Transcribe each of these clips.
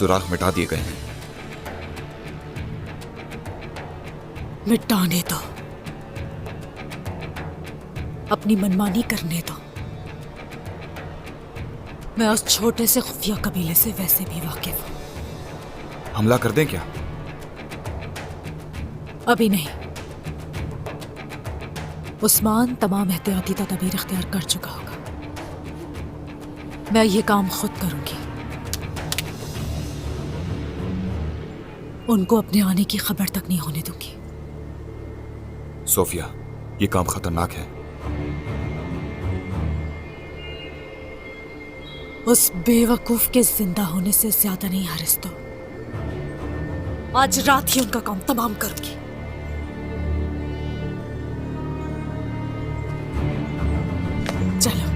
सुराग मिटा दिए गए हैं। मिटाने दो, अपनी मनमानी करने दो। मैं उस छोटे से खुफिया कबीले से वैसे भी वाकिफ हूं। हमला कर दें क्या? अभी नहीं। उस्मान तमाम एहतियाती तदबीर इख्तियार कर चुका होगा। मैं ये काम खुद करूंगी। उनको अपने आने की खबर तक नहीं होने दूंगी। सोफिया, ये काम खतरनाक है। उस बेवकूफ के जिंदा होने से ज्यादा नहीं हारिस्तो। आज रात ही उनका काम तमाम करूंगी। चलो।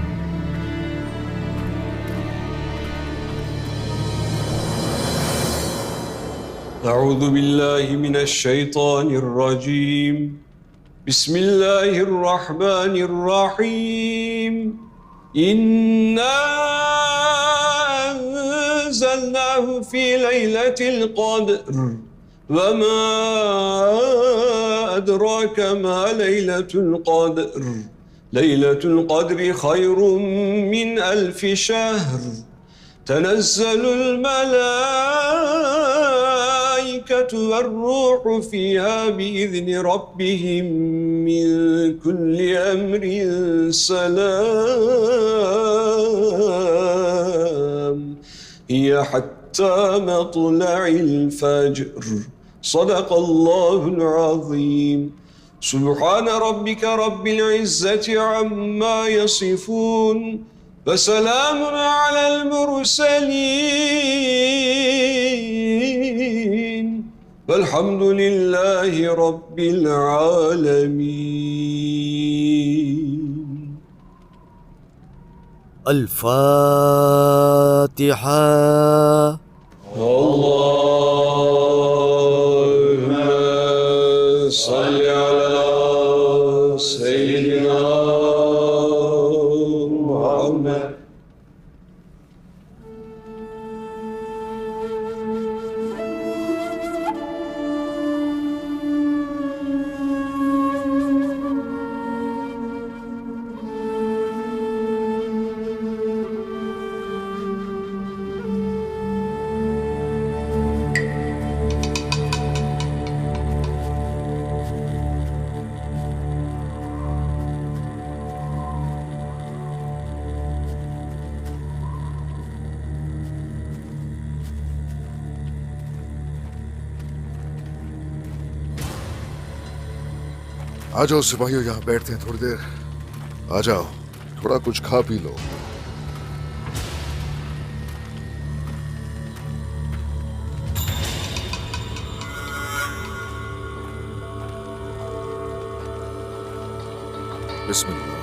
अऊज़ु बिल्लाहि मिनश शैतानिर रजीम। बिस्मिल्लाहिर रहमानिर रहीम। इन्ना अंज़लनाहु फी लैलतिल क़द्र वमा अदराका मा लैलतुल क़द्र। लैलतुल क़द्रि खैरुम मिन अल्फि शहर। तनज़्ज़लुल मलाइकतु वर्रूह फ़ीहा बिइज़्नि रब्बिहिम मिन कुल्लि अम्रिन सलाम हिय हत्ता मत्लइल फ़ज्र। सदक़ल्लाहुल अज़ीम। सुब्हान रब्बिका रब्बिल इज़्ज़ति अम्मा यसिफ़ून वसलाम अलल मुरसलीन वल्हम्दुलिल्लाहि रब्बिल आलमीन। अल-फ़ातिहा। अल्लाहुम्मा सल्लि अला सय्यिदिना मुहम्मद। आ जाओ सिपाहियों, यहाँ बैठते हैं थोड़ी देर। आ जाओ, थोड़ा कुछ खा पी लो। बिस्मिल्लाह।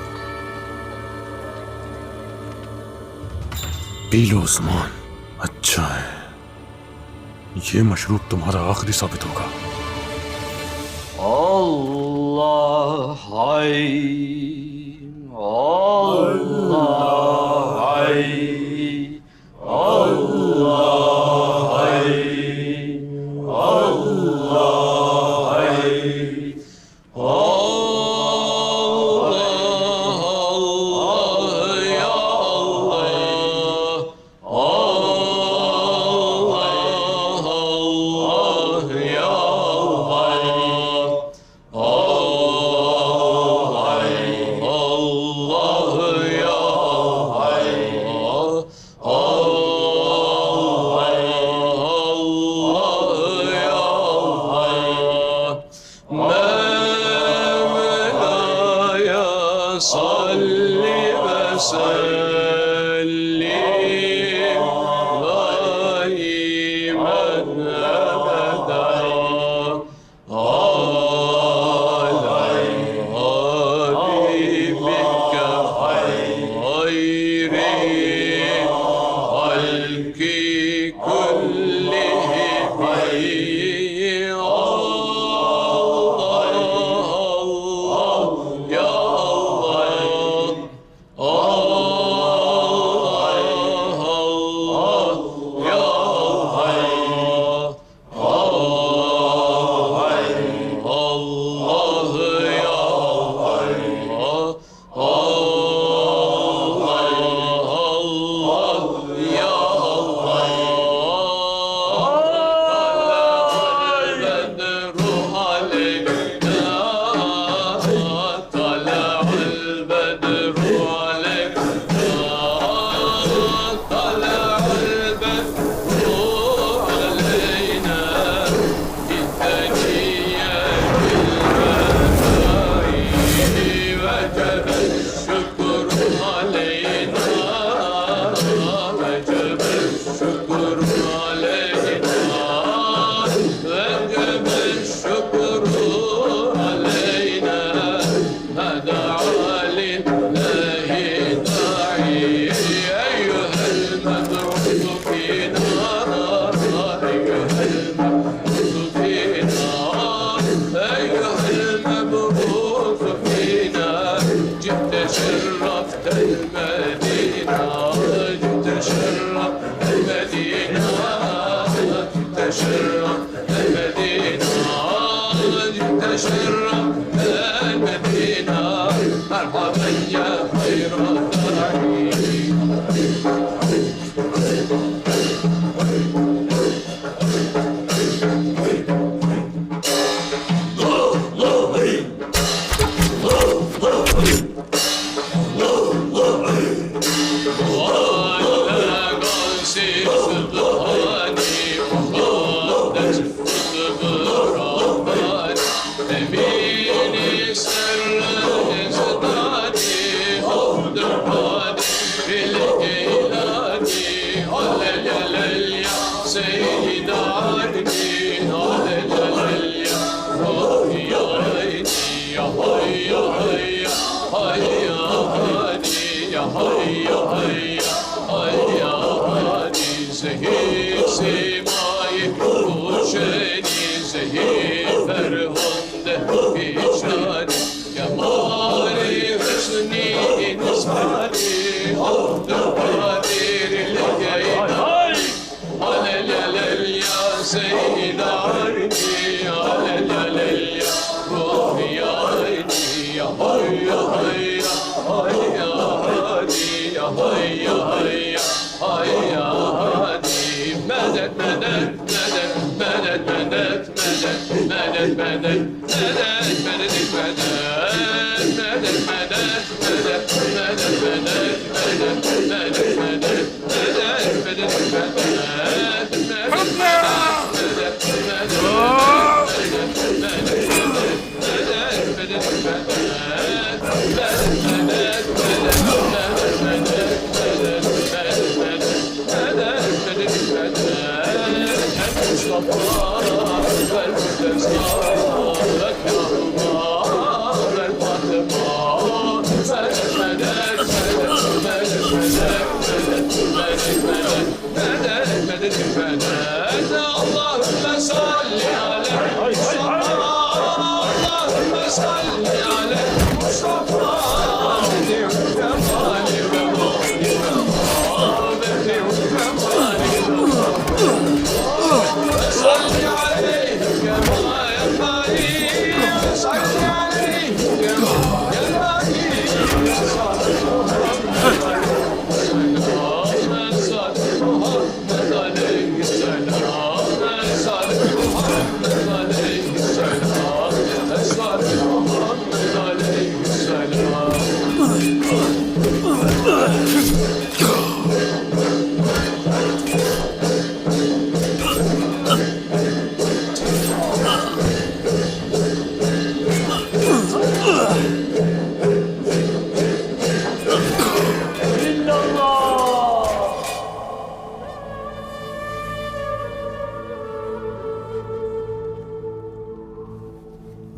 पी लो उस्मान, अच्छा है। ये मशरूब तुम्हारा आखिरी साबित होगा। अल्लाह हाय, अल्लाह हाय, अल्लाह हाय, अल्लाह हाय, अल्लाह या अल्लाह।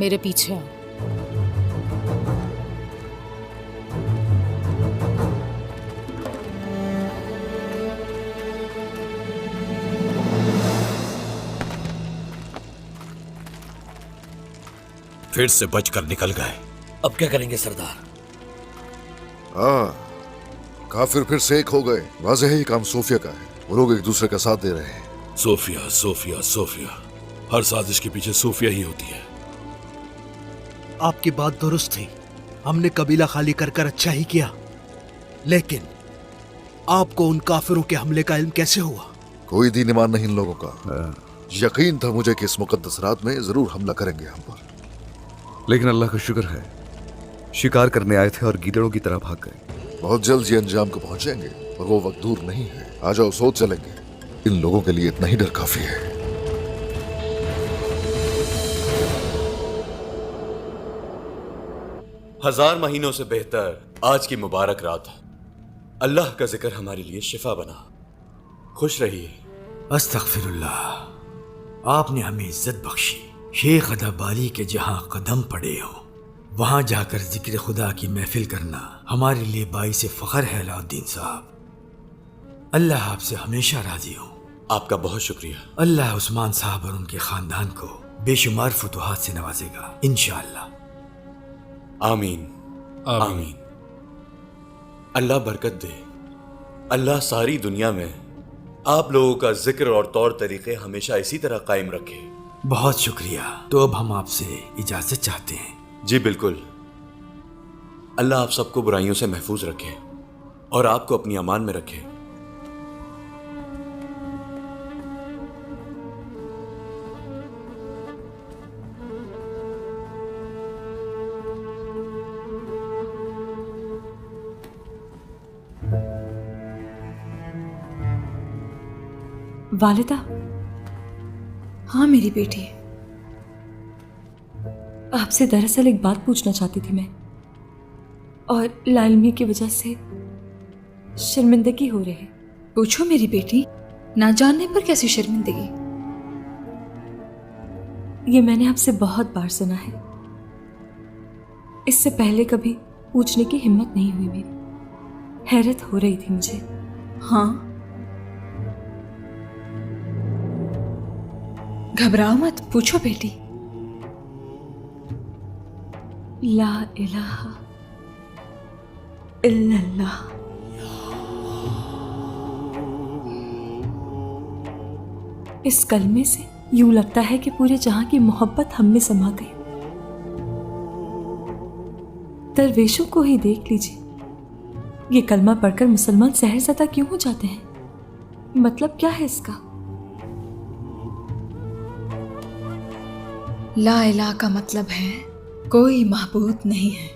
मेरे पीछे आओ। फिर से बचकर निकल गए। अब क्या करेंगे सरदार? हाँ, काफिर फिर से एक हो गए। वाज़ेह है ये काम सोफिया का है। वो लोग एक दूसरे का साथ दे रहे हैं। सोफिया सोफिया सोफिया, हर साजिश के पीछे सोफिया ही होती है। आपकी बात दुरुस्त थी, हमने कबीला खाली कर कर अच्छा ही किया, लेकिन आपको उन काफिरों के हमले का इल्म कैसे हुआ? कोई दीन ईमान नहीं इन लोगों का। यकीन था मुझे कि इस मुकद्दस रात में जरूर हमला करेंगे हम पर। लेकिन अल्लाह का शुक्र है, शिकार करने आए थे और गीदड़ों की तरह भाग गए। बहुत जल्द ये अंजाम को पहुंचेंगे और वो वक्त दूर नहीं है। आ जाओ, सोच चलेंगे। इन लोगों के लिए इतना ही डर काफी है। हजार महीनों से बेहतर आज की मुबारक रात। अल्लाह का जिक्र हमारे लिए शिफा बना। खुश रहिए। अस्तगफिरुल्लाह, आपने हमें इज्जत बख्शी। शेख अदाबाली के जहां कदम पड़े हो वहां जाकर जिक्र खुदा की महफिल करना हमारे लिए बाइस फख्र है अलाउद्दीन साहब। अल्लाह आपसे हमेशा राजी हो। आपका बहुत शुक्रिया। अल्लाह उस्मान साहब और उनके खानदान को बेशुमार फतुहात से नवाजेगा इंशाअल्लाह। आमीन आमीन। अल्लाह बरकत दे। अल्लाह सारी दुनिया में आप लोगों का जिक्र और तौर तरीके हमेशा इसी तरह कायम रखे। बहुत शुक्रिया। तो अब हम आपसे इजाजत चाहते हैं। जी बिल्कुल। अल्लाह आप सबको बुराइयों से महफूज रखे और आपको अपनी अमान में रखे। वालिदा। हाँ मेरी बेटी, आपसे दरअसल एक बात पूछना चाहती थी मैं, और लाइल्मी की वजह से शर्मिंदगी हो रही है। पूछो मेरी बेटी, ना जानने पर कैसी शर्मिंदगी? ये मैंने आपसे बहुत बार सुना है। इससे पहले कभी पूछने की हिम्मत नहीं हुई मेरी। हैरत हो रही थी मुझे। हाँ, घबराओ मत, पूछो बेटी। ला इलाहा इल्लल्लाह। इस कलमे से यूं लगता है कि पूरे जहां की मोहब्बत हम में समा गई। दरवेशों को ही देख लीजिए, ये कलमा पढ़कर मुसलमान सहरज़दा क्यों हो जाते हैं? मतलब क्या है इसका? ला इलाहा का मतलब है कोई महबूद नहीं है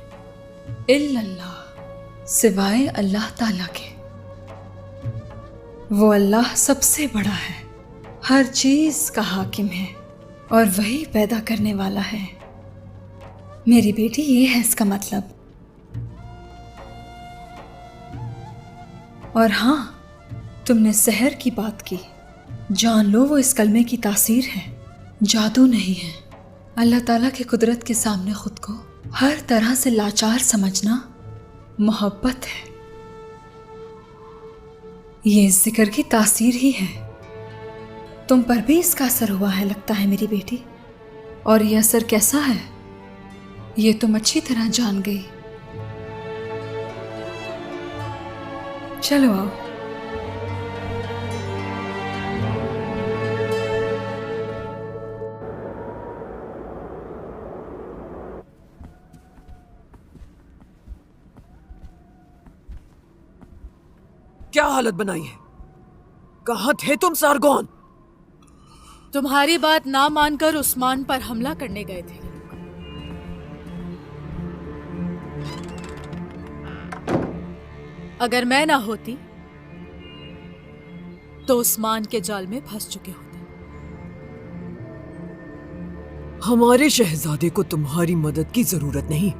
इल्लल्लाह, सिवाय अल्लाह ताला के। वो अल्लाह सबसे बड़ा है, हर चीज का हाकिम है और वही पैदा करने वाला है। मेरी बेटी, ये है इसका मतलब। और हाँ, तुमने सहर की बात की, जान लो वो इस कलमे की तासीर है, जादू नहीं है। अल्लाह ताला की कुदरत के सामने खुद को हर तरह से लाचार समझना मोहब्बत है। ये जिक्र की तासीर ही है। तुम पर भी इसका असर हुआ है लगता है मेरी बेटी, और ये असर कैसा है ये तुम अच्छी तरह जान गई। चलो आओ। क्या हालत बनाई है? कहां थे तुम सारगोन? तुम्हारी बात ना मानकर उस्मान पर हमला करने गए थे। अगर मैं ना होती तो उस्मान के जाल में फंस चुके होते। हमारे शहजादे को तुम्हारी मदद की जरूरत नहीं,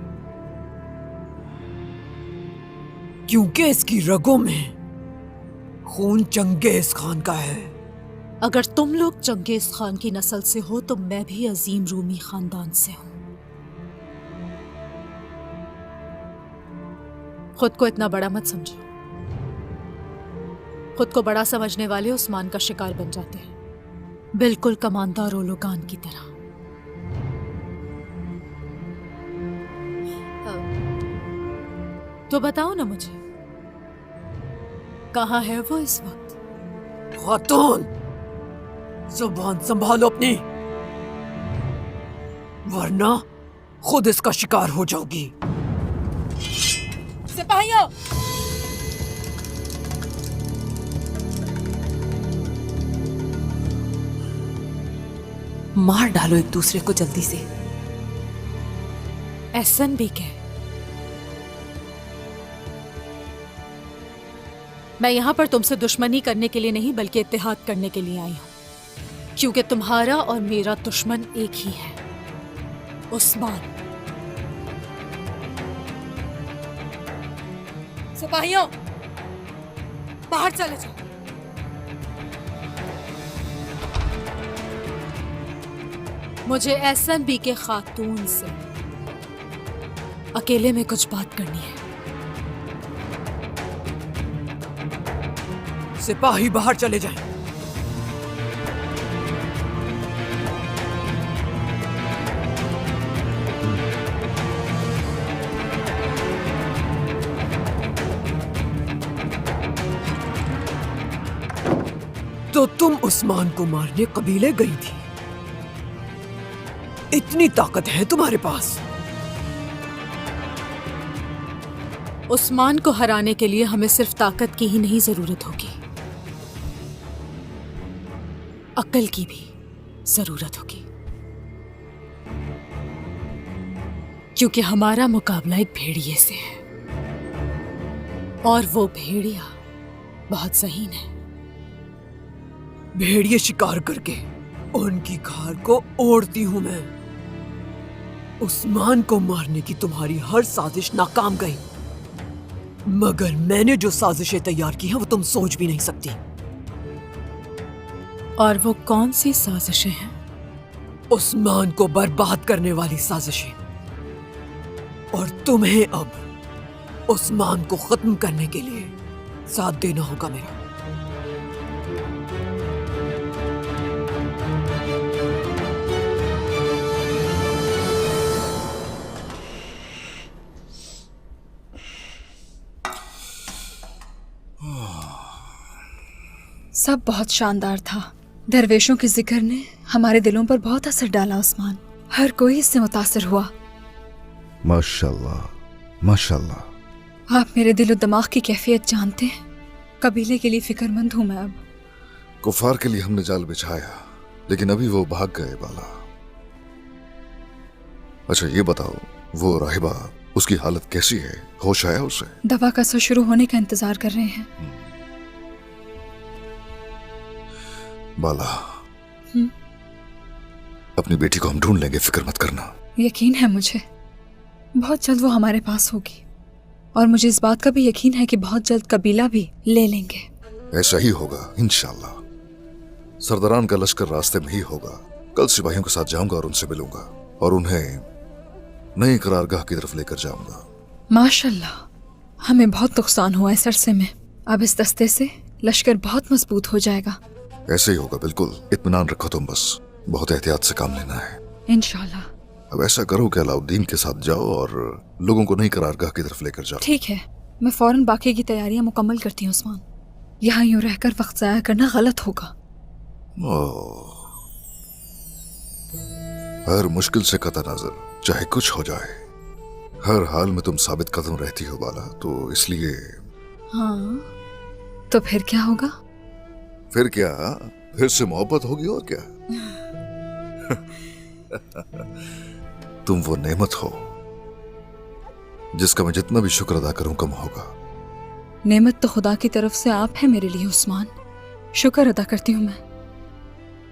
क्योंकि इसकी रगों में खून चंगेज खान का है। अगर तुम लोग चंगेज खान की नस्ल से हो तो मैं भी अजीम रूमी खानदान से हूं। खुद को इतना बड़ा मत समझो। खुद को बड़ा समझने वाले उस्मान का शिकार बन जाते हैं, बिल्कुल कमांडर ओलोगान की तरह। तो बताओ ना मुझे, कहां है वो इस वक्त? खातून, जुबान संभालो अपनी, वरना खुद इसका शिकार हो जाओगी। सिपाहियों, मार डालो एक दूसरे को जल्दी से। एहसन भी कह, मैं यहां पर तुमसे दुश्मनी करने के लिए नहीं बल्कि इत्तेहाद करने के लिए आई हूं, क्योंकि तुम्हारा और मेरा दुश्मन एक ही है, उस्मान। सिपाहियों, बाहर चले जाओ। मुझे एहसन बी के खातून से अकेले में कुछ बात करनी है। सिपाही बाहर चले जाएं। तो तुम उस्मान को मारने कबीले गई थी? इतनी ताकत है तुम्हारे पास? उस्मान को हराने के लिए हमें सिर्फ ताकत की ही नहीं जरूरत होगी, अक्ल की भी जरूरत होगी, क्योंकि हमारा मुकाबला एक भेड़िए से है और वो भेड़िया बहुत ज़हीन है। भेड़िए शिकार करके उनकी खाल को ओढ़ती हूं मैं। उस्मान को मारने की तुम्हारी हर साजिश नाकाम गई, मगर मैंने जो साजिशें तैयार की हैं वो तुम सोच भी नहीं सकती। और वो कौन सी साजिशें हैं? उस्मान को बर्बाद करने वाली साजिशें। और तुम्हें अब उस्मान को खत्म करने के लिए साथ देना होगा मेरा। सब बहुत शानदार था। दरवेशों के जिक्र ने हमारे दिलों पर बहुत असर डाला उस्मान। हर कोई इससे मुतासिर हुआ। माशाल्लाह माशाल्लाह। आप मेरे दिलो दिमाग की कैफियत जानते हैं। कबीले के लिए फिक्रमंद हूँ मैं अब। कुफार के लिए हमने जाल बिछाया, लेकिन अभी वो भाग गए बाला। अच्छा ये बताओ, वो राहिबा, उसकी हालत कैसी है? होश आया उसे? दवा का असर शुरू होने का इंतजार कर रहे हैं। बाला, अपनी बेटी को हम ढूंढ लेंगे, फिक्र मत करना। यकीन है मुझे, बहुत जल्द वो हमारे पास होगी। और मुझे इस बात का भी यकीन है कि बहुत जल्द कबीला भी ले लेंगे। ऐसा ही होगा इंशाल्लाह। सरदारान का लश्कर रास्ते में ही होगा। कल सिपाहियों के साथ जाऊंगा और उनसे मिलूंगा और उन्हें नई करारगाह की तरफ लेकर जाऊंगा। माशाल्लाह, हमें बहुत नुकसान हुआ इस अरसे में। अब इस दस्ते से लश्कर बहुत मजबूत हो जाएगा। ऐसे ही होगा, बिल्कुल इत्मीनान रखो तुम, बस बहुत एहतियात से काम लेना है इंशाल्लाह। अब ऐसा करो कि अलाउद्दीन के साथ जाओ और लोगों को नई करारगाह की तरफ लेकर जाओ। ठीक है, मैं फौरन बाकी की तैयारियां मुकम्मल करती हूँ उस्मान। यहाँ यूं रहकर वक्त जाया करना गलत होगा। हर मुश्किल से कता नजर, चाहे कुछ हो जाए, हर हाल में तुम साबित कदम रहती हो बाला, तो इसलिए। हाँ, तो फिर क्या होगा? फिर क्या, फिर से मोहब्बत होगी और क्या। तुम वो नेमत हो जिसका मैं जितना भी शुक्र अदा करूं कम होगा। नेमत तो खुदा की तरफ से आप है मेरे लिए उस्मान। शुक्र अदा करती हूँ मैं।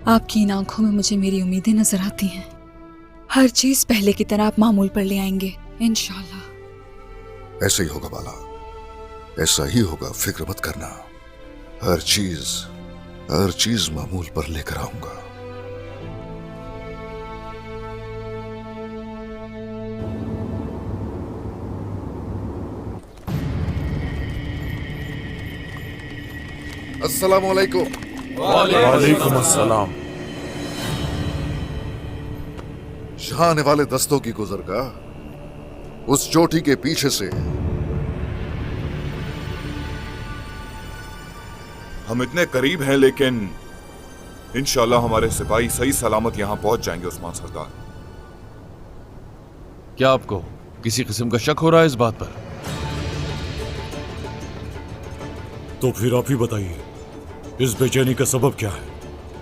आपकी इन आंखों में मुझे मेरी उम्मीदें नजर आती हैं। हर चीज पहले की तरह आप मामूल पर ले आएंगे इंशाल्लाह। ऐसा ही होगा बाला, ऐसा ही होगा, फिक्र मत करना। हर चीज मामूल पर लेकर आऊंगा। अस्सलाम वालेकुम। वालेकुम अस्सलाम। शाह आने वाले दस्तों की गुजरगाह उस चोटी के पीछे से। हम इतने करीब हैं, लेकिन इंशाल्लाह हमारे सिपाही सही सलामत यहां पहुंच जाएंगे उस्मान सरदार। क्या आपको किसी किस्म का शक हो रहा है इस बात पर? तो फिर आप ही बताइए, इस बेचैनी का सबब क्या है?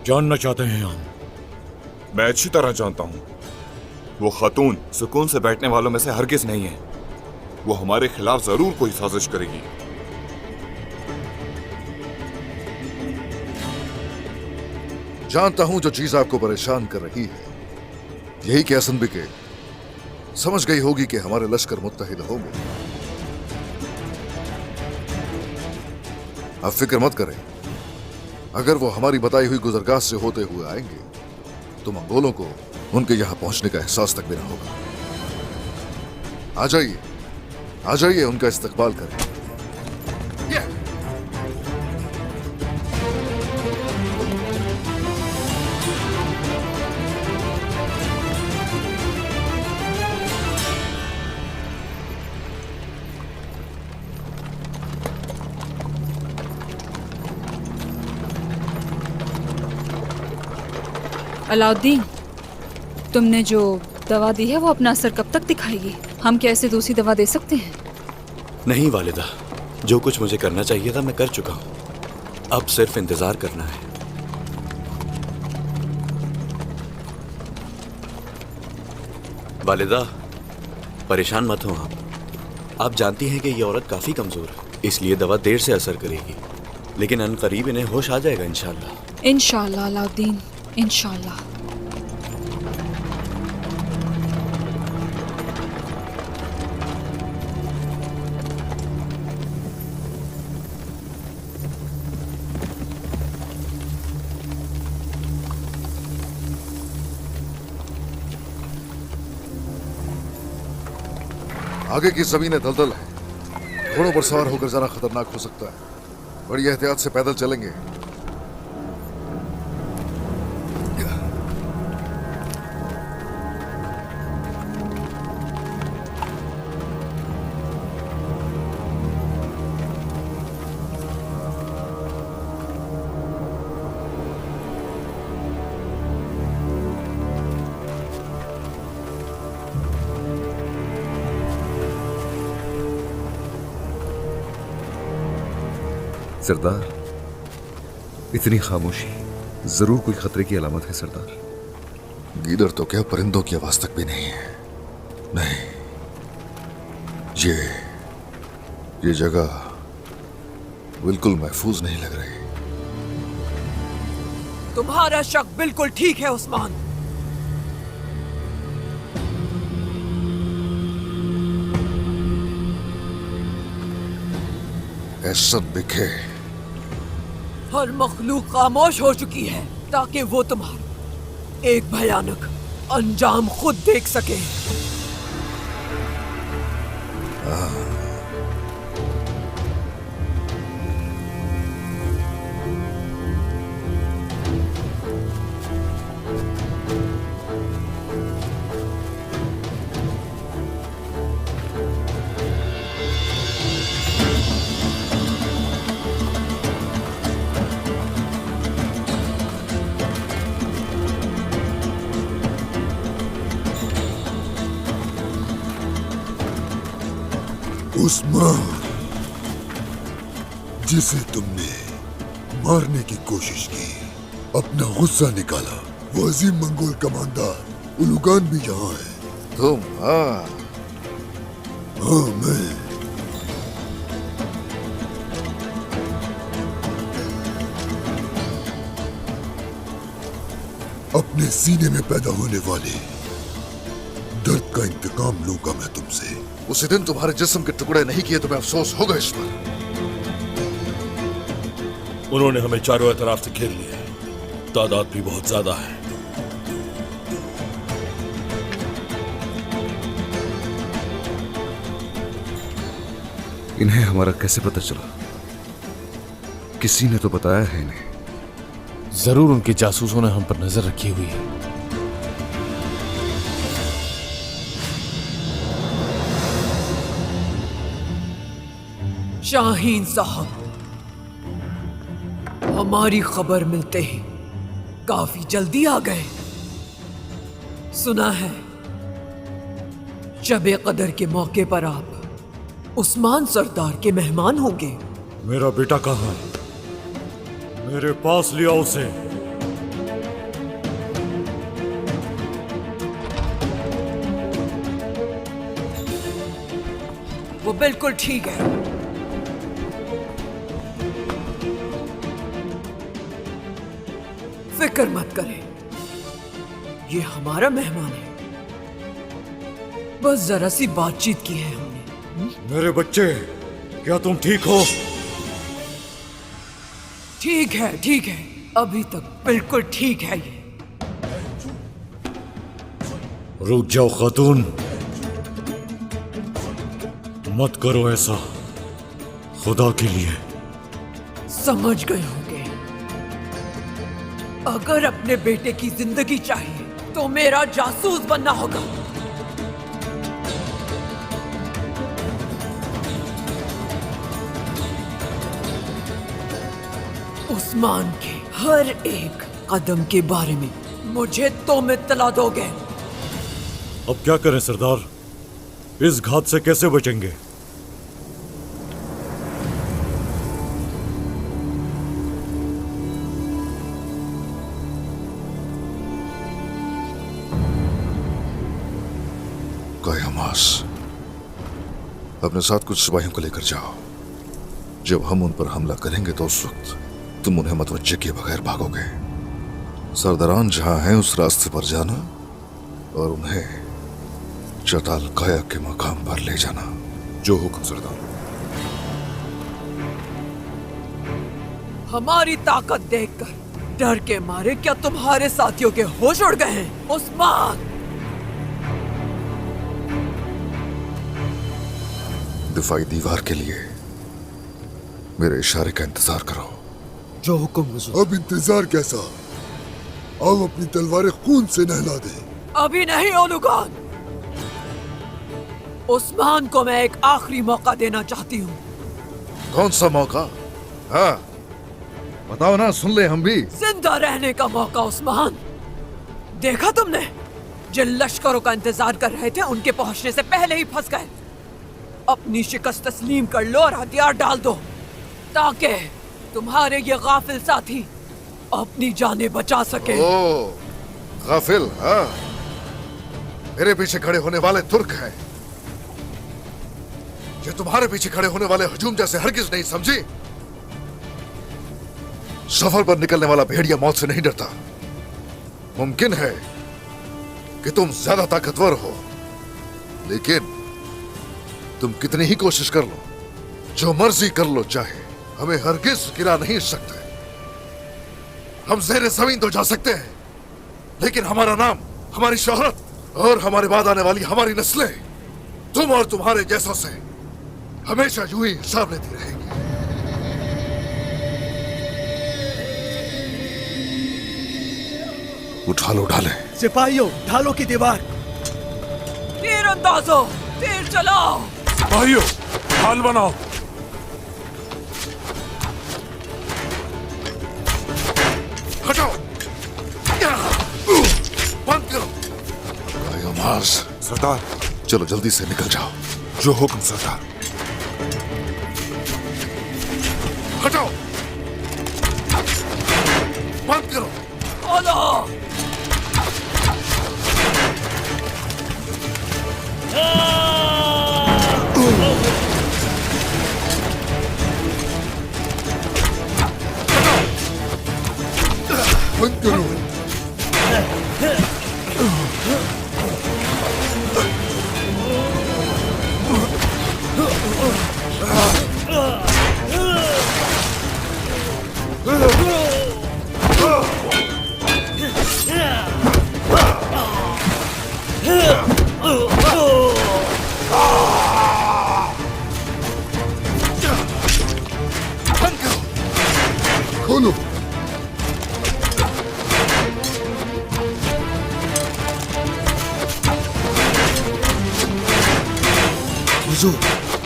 जानना चाहते हैं हम। मैं अच्छी तरह जानता हूं, वो खातून सुकून से बैठने वालों में से हरगिज नहीं है। वो हमारे खिलाफ जरूर कोई साजिश करेगी। जानता हूं जो चीज आपको परेशान कर रही है, यही कि हसन बिके समझ गई होगी कि हमारे लश्कर मुत्तहिद होंगे। अब फिक्र मत करें, अगर वो हमारी बताई हुई गुजरगाह से होते हुए आएंगे तो मंगोलों को उनके यहां पहुंचने का एहसास तक भी ना होगा। आ जाइए, उनका इस्तकबाल करें। अलाउद्दीन, तुमने जो दवा दी है वो अपना असर कब तक दिखाएगी? हम क्या ऐसे दूसरी दवा दे सकते हैं? नहीं वालिदा, जो कुछ मुझे करना चाहिए था मैं कर चुका हूं। अब सिर्फ इंतजार करना है। वालिदा, परेशान मत हो आप जानती हैं कि ये औरत काफी कमजोर है, इसलिए दवा देर से असर करेगी, लेकिन अनकरीब इन्हें होश आ जाएगा इंशाल्लाह। इंशाल्लाह अलाउद्दीन, इंशाल्लाह। आगे की जमीनें दलदल है, घोड़ों पर सवार होकर जाना खतरनाक हो सकता है। बड़ी एहतियात से पैदल चलेंगे। सरदार, इतनी खामोशी जरूर कोई खतरे की अलामत है सरदार। गीदड़ तो क्या, परिंदों की आवाज तक भी नहीं है। नहीं, ये जगह बिल्कुल महफूज नहीं लग रही। तुम्हारा शक बिल्कुल ठीक है उस्मान। ऐसा दिखे हर मखलूक खामोश हो चुकी है ताकि वो तुम्हारा एक भयानक अंजाम खुद देख सके। उस्मान, जिसे तुमने मारने की कोशिश की, अपना गुस्सा निकाला। वो अजीम मंगोल कमांडर उलुगान भी यहाँ है। तुम? हाँ, मैं। अपने सीने में पैदा होने वाले दर्द का इंतकाम लूंगा मैं तुमसे। उसी दिन तुम्हारे जिस्म के टुकड़े नहीं किए तुम्हें अफसोस होगा इस पर। उन्होंने हमें चारों तरफ से घेर लिया है, तादाद भी बहुत ज्यादा है। इन्हें हमारा कैसे पता चला? किसी ने तो बताया है इन्हें। जरूर उनके जासूसों ने हम पर नजर रखी हुई है। शाहीन साहब, हमारी खबर मिलते ही काफी जल्दी आ गए। सुना है शब कदर के मौके पर आप उस्मान सरदार के मेहमान होंगे। मेरा बेटा कहाँ है? मेरे पास लिया उसे। वो बिल्कुल ठीक है। फिक्र मत करें, ये हमारा मेहमान है। बस जरा सी बातचीत की है हमने। मेरे बच्चे, क्या तुम ठीक हो? ठीक है, ठीक है, अभी तक बिल्कुल ठीक है ये। रुक जाओ खातून, मत करो ऐसा, खुदा के लिए। समझ गए होंगे, अगर अपने बेटे की जिंदगी चाहिए तो मेरा जासूस बनना होगा। उस्मान के हर एक कदम के बारे में मुझे तुम इत्तला दोगे। अब क्या करें सरदार, इस घात से कैसे बचेंगे? कायमास, अपने साथ कुछ सिपाहियों को लेकर जाओ। जब हम उन पर हमला करेंगे तो उस वक्त तुम उन्हें मतवज्जे किए बगैर भागोगे। सरदारान जहां हैं उस रास्ते पर जाना और उन्हें चटाल काया के मकाम पर ले जाना। जो हुक्म सरदार। हमारी ताकत देखकर डर के मारे क्या तुम्हारे साथियों के होश उड़ गए हैं? उस्मान, दिफाई दीवार के लिए मेरे इशारे का इंतजार करो। जो हुक्म हुजूर। अब इंतजार कैसा? आओ अपनी तलवारें खून से नहला दे। अभी नहीं ओलुगान। उस्मान को मैं एक आखिरी मौका देना चाहती हूँ। कौन सा मौका? हाँ बताओ ना, सुन ले हम भी। जिंदा रहने का मौका उस्मान। देखा तुमने, जिन लश्करों का इंतजार कर रहे थे उनके पहुंचने से पहले ही फंस गए। अपनी शिकस्त तस्लीम कर लो और हथियार डाल दो ताकि तुम्हारे ये गाफिल साथी अपनी जानें बचा सके। ओ, गाफिल? हाँ, मेरे पीछे खड़े होने वाले तुर्क हैं। ये तुम्हारे पीछे खड़े होने वाले हजूम जैसे हरगिज नहीं, समझी? सफर पर निकलने वाला भेड़िया मौत से नहीं डरता। मुमकिन है कि तुम ज्यादा ताकतवर हो, लेकिन तुम कितनी ही कोशिश कर लो, जो मर्जी कर लो चाहे, हमें हरगिज गिरा नहीं सकते। हम ज़ेरे ज़मीन तो जा सकते हैं, लेकिन हमारा नाम, हमारी शोहरत और हमारे बाद आने वाली हमारी नस्लें तुम और तुम्हारे जैसों से हमेशा यूं ही हिसाब लेती रहेंगी। उठा लो ढाले। सिपाहियों, ढालों की दीवार। तीर अंदाजो, तीर चलाओ। भाइयों, ढाल बनाओ। हटाओ, बंद करो। सरदार, चलो जल्दी से निकल जाओ। जो हुक्म सरदार। हटाओ, बंद करो। खोलो। बंद करो। खोलो। हुजूर,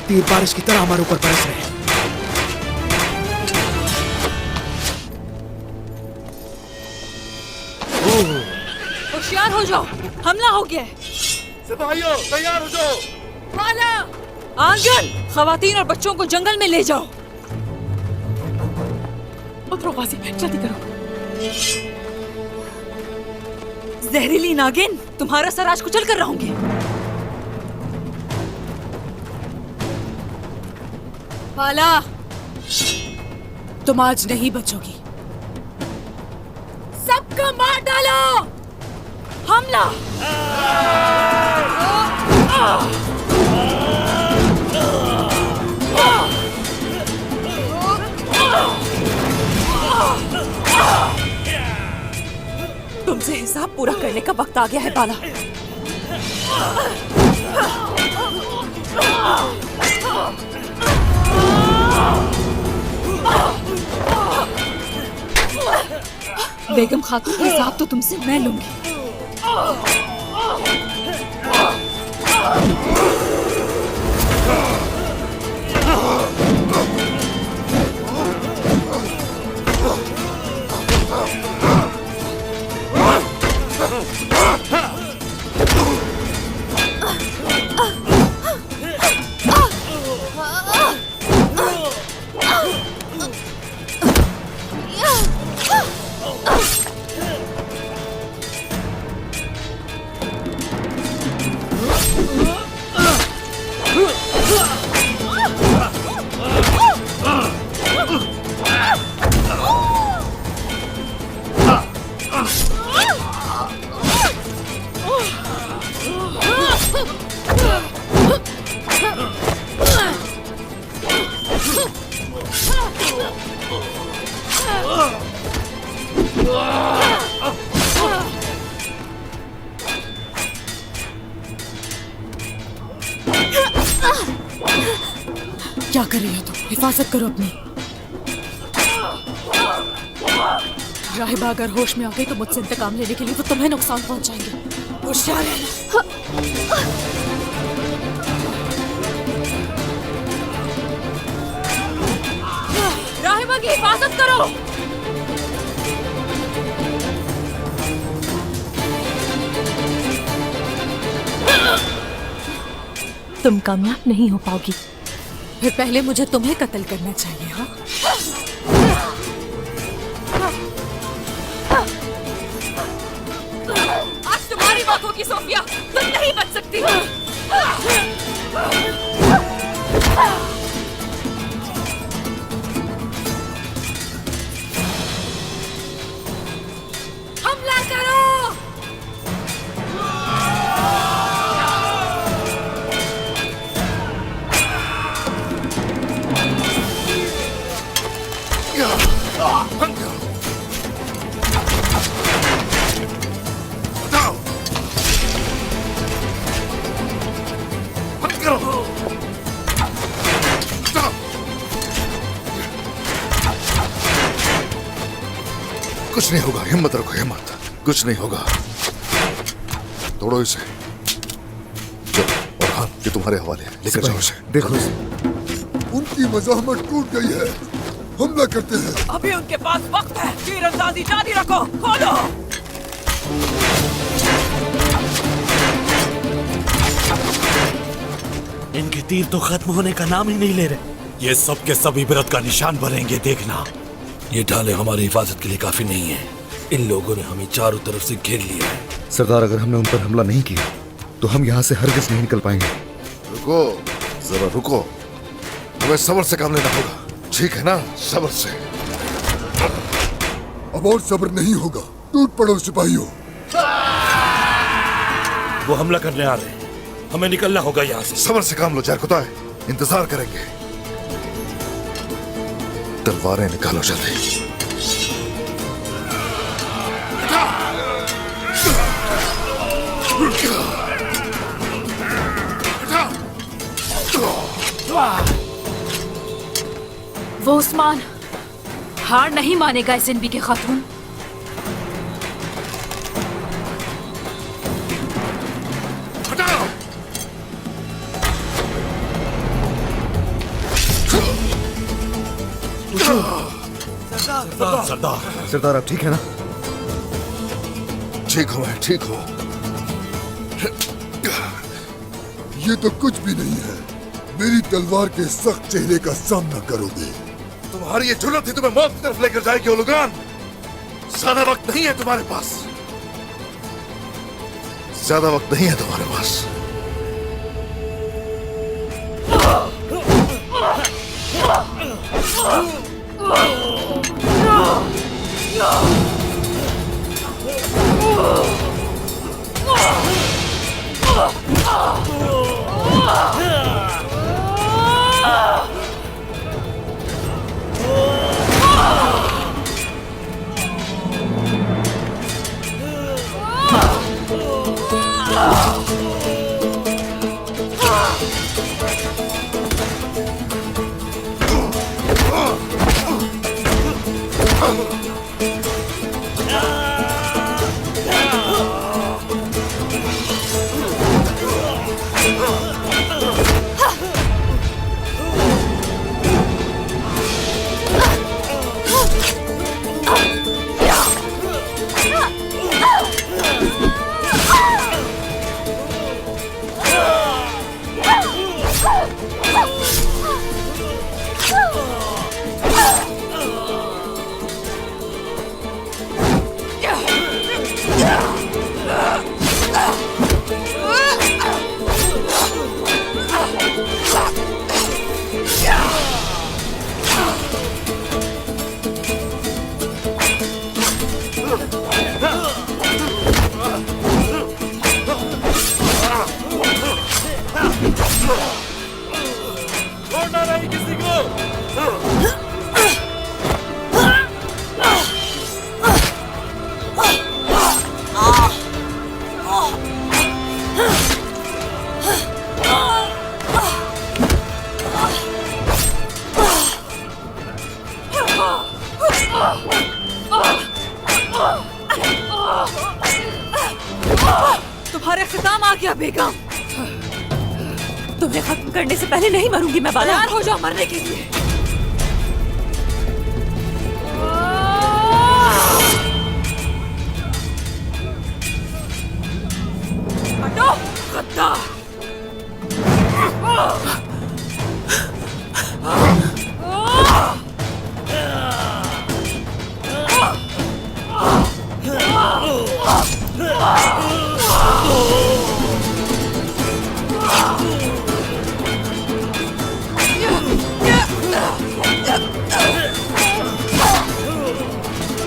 तीर बारिश की तरह हमारे ऊपर बरस रहे हैं। होशियार हो जाओ, हमला हो गया है। सिपाहियों, तैयार हो जाओ। वाला, आंगन, खवातीन और बच्चों को जंगल में ले जाओ। उतरो गाजी, जल्दी करो। जहरीली नागिन, तुम्हारा सर आज कुचल कर रहूंगी। वाला, तुम आज नहीं बचोगी। सबको मार डालो। हमला। तुमसे हिसाब पूरा करने का वक्त आ गया है बाला। बेगम खातून, हिसाब तो तुमसे मैं लूंगी। क्या कर रही हो तुम? हिफाजत करो अपनी। राहिबा अगर होश में आ गई तो मुझसे इंतकाम लेने के लिए वो तुम्हें नुकसान पहुंचाएंगे। होशियार रहना। राहिबा की हिफाजत करो। तुम कामयाब नहीं हो पाओगी। फिर पहले मुझे तुम्हें कत्ल करना चाहिए। हाँ, आज तुम्हारी बात होगी सोफिया, तुम नहीं बच सकती। हमला करो। कुछ नहीं होगा, हिम्मत रखो, हिम्मत। कुछ नहीं होगा। तोड़ो इसे। चलो, और हाँ, ये तुम्हारे हवाले है, लेकर जाओ इसे। देखो उनकी मज़ाहमत टूट गई है, हमला करते हैं। अभी उनके पास वक्त है। तीरंदाजी जारी रखो। खोलो। इनके तीर तो खत्म होने का नाम ही नहीं ले रहे। ये सब के सब इबरत का निशान बनेंगे, देखना। ये ढाले हमारी हिफाजत के लिए काफी नहीं है। इन लोगों ने हमें चारों तरफ से घेर लिया है। सरदार, अगर हमने उन पर हमला नहीं किया तो हम यहाँ से हरगिज नहीं निकल पाएंगे। रुको, जरा रुको। हमें सब्र से काम लेना होगा, ठीक है ना? सब्र से। अब और सब्र नहीं होगा। टूट पड़ो सिपाहियों। वो हमला करने आ रहे हैं, हमें निकलना होगा यहाँ से। सब्र से काम लो जरकुताए, इंतजार करेंगे। तलवारें निकालो जल्दी। वो उस्मान हार नहीं मानेगा इस इनबी के खातून। सरदार, आप ठीक है ना? ठीक हो, मैं ठीक हूं। ये तो कुछ भी नहीं है। मेरी तलवार के सख्त चेहरे का सामना करोगे। तुम्हारी ये जुर्रत ही तुम्हें मौत की तरफ लेकर जाएगी ओलुगान। ज्यादा वक्त नहीं है तुम्हारे पास। ज्यादा वक्त नहीं है तुम्हारे पास। तुम्हारे खिताम आ गया बेगम। तुम्हें खत्म करने से पहले नहीं मरूंगी मैं बाला। तैयार हो जाओ मरने के लिए। हटो गद्दार।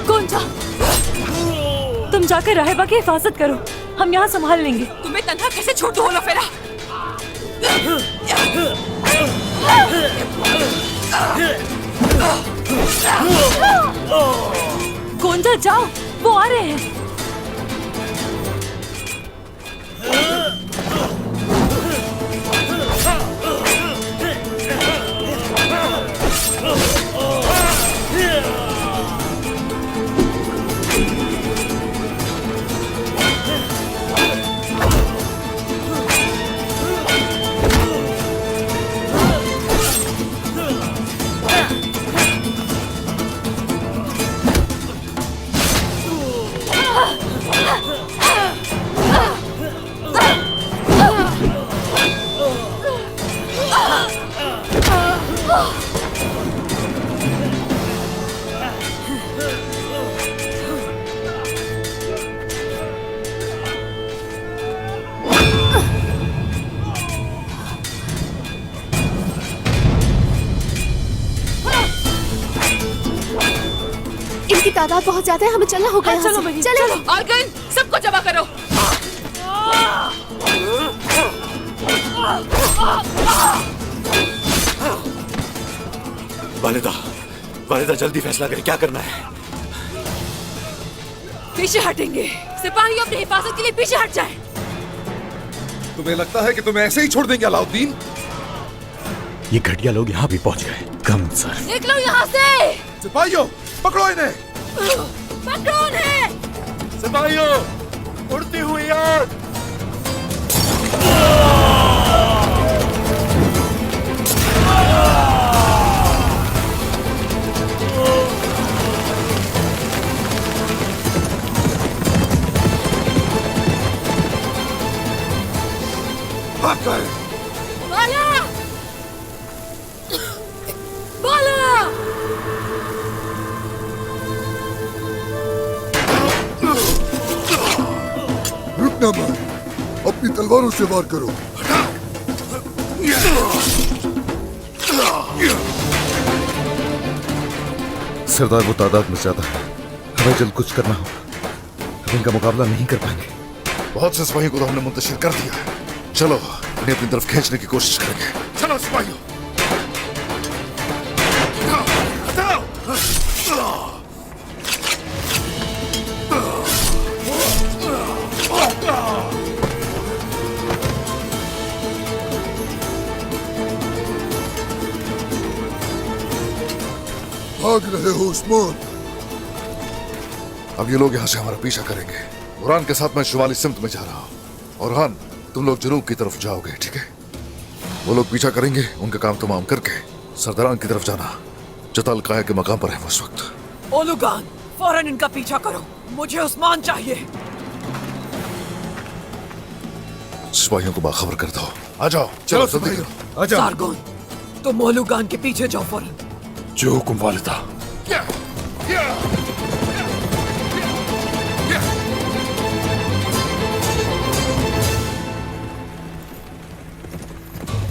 गोंजा, तुम जाकर राहिबा की हिफाजत करो, हम यहाँ संभाल लेंगे। तुम्हें तन्हा कैसे छोड़ दूँ लोफेरा? गोंजा जाओ, वो आ रहे हैं। इनकी तादाद बहुत ज्यादा है, हमें चलना होगा। हाँ, चलो बहन, चलो। आर्गन, सबको जमा करो। वालिदा, वालिदा जल्दी फैसला करें, क्या करना है? पीछे हटेंगे। सिपाही अपनी हिफाजत के लिए पीछे हट जाए। तुम्हें लगता है कि तुम्हें ऐसे ही छोड़ देंगे अलाउद्दीन? ये घटिया लोग यहाँ भी पहुंच गए। कम सर। निकलो यहाँ से। सिपाहियों, पकड़ो इन्हें। पकड़ो उन्हें। सिपाहियों, उड़ती हुई आग। भाग गए। बाला! बाला! रुकना मत, अपनी तलवारों से वार करो। सरदार, वो तादाद में ज्यादा है, हमें जल्द कुछ करना होगा। हम इनका मुकाबला नहीं कर पाएंगे। बहुत से सिपाहियों को तो हमने मुंतशिर कर दिया है। चलो इन्हें अपनी तरफ खींचने की कोशिश करेंगे। चलो सिपाहियों। भाग रहे हो उस्मान? अब ये लोग यहाँ से हमारा पीछा करेंगे। बुरहान के साथ मैं शुमाली सिमत में जा रहा हूँ। बुरहान, तुम लोग जनूब की तरफ जाओगे, ठीक है? वो लोग पीछा करेंगे, उनका काम तमाम करके सरदारान की तरफ जाना। जताल काया के मकाम पर है वो इस वक्त। ओलुगान, फौरन इनका पीछा करो, मुझे उस्मान चाहिए। सिपाहियों को बाखबर कर दो। आ जाओ, चलो जल्दी करो। आ जाओ। सारगोन, तुम ओलुगान के पीछे जाओ फौरन। जो हुकुम वालिदा।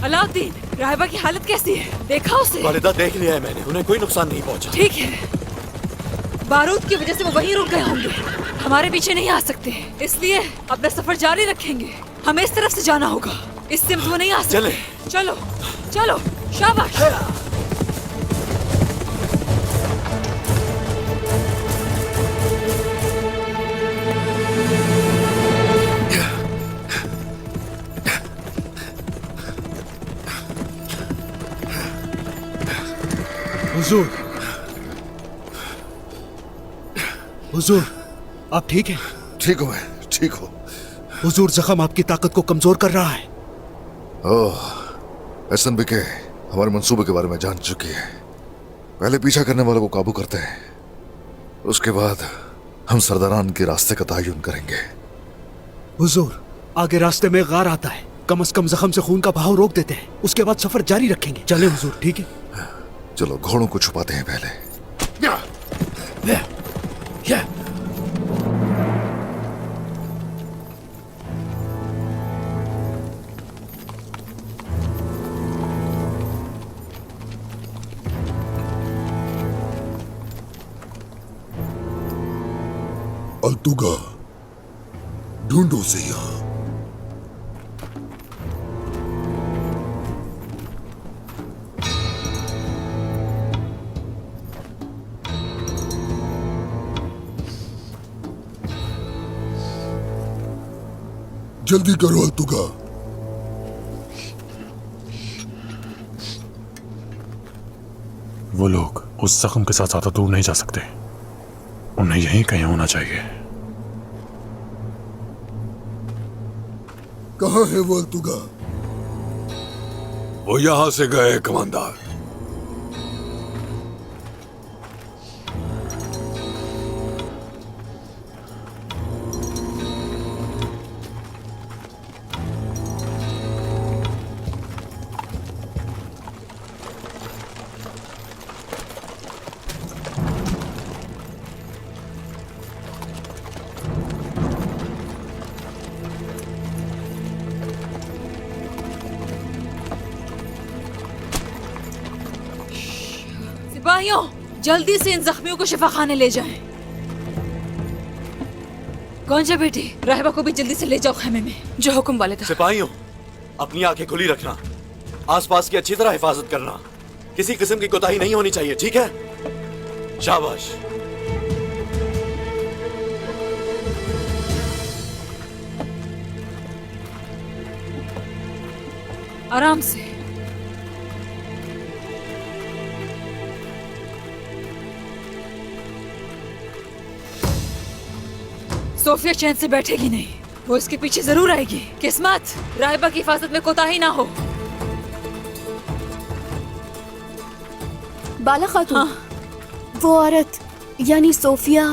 अलाउद्दीन, राहिबा की हालत कैसी है? देखा उसे? वालिदा, देख लिया है मैंने, उन्हें कोई नुकसान नहीं पहुंचा। ठीक है। बारूद की वजह से वो वहीं रुक गए होंगे, हमारे पीछे नहीं आ सकते, इसलिए अपना सफर जारी रखेंगे। हमें इस तरफ से जाना होगा, इससे वो नहीं आ सकते। चले। चलो चलो, शाबाश। हुजूर, हुजूर, आप ठीक हैं? ठीक हूं मैं, ठीक हूं। हुजूर, जख्म आपकी ताकत को कमजोर कर रहा है। ओह, एसएनबीके हमारे मंसूबे के बारे में जान चुकी है। पहले पीछा करने वालों को काबू करते हैं, उसके बाद हम सरदारान के रास्ते का तयन करेंगे। हुजूर, आगे रास्ते में गार आता है, कम से कम जख्म से खून का बहाव रोक देते हैं, उसके बाद सफर जारी रखेंगे। चले हुजूर, ठीक है? चलो घोड़ों को छुपाते हैं पहले। अल्तुगा, ढूंढो से यहाँ। जल्दी करो अल्तुगा। वो लोग उस जख्म के साथ ज्यादा दूर नहीं जा सकते, उन्हें यहीं कहीं होना चाहिए। कहाँ है वो अल्तुगा? वो यहां से गए कमांडर। सिपाहियों, जल्दी से इन जख्मियों को शिफाखाने ले जाएं। कौन जा बेटी, राहिबा को भी जल्दी से ले जाओ खेमे में। जो हुक्म वालिदा। सिपाहियों, अपनी आंखें खुली रखना, आसपास की अच्छी तरह हिफाजत करना, किसी किस्म की कोताही नहीं होनी चाहिए, ठीक है? शाबाश। आराम से। सोफिया चैन से बैठेगी नहीं, वो इसके पीछे जरूर आएगी। किस्मत, राहिबा की हिफाजत में कोताही ना हो। बाला खातून, वो औरत यानी सोफिया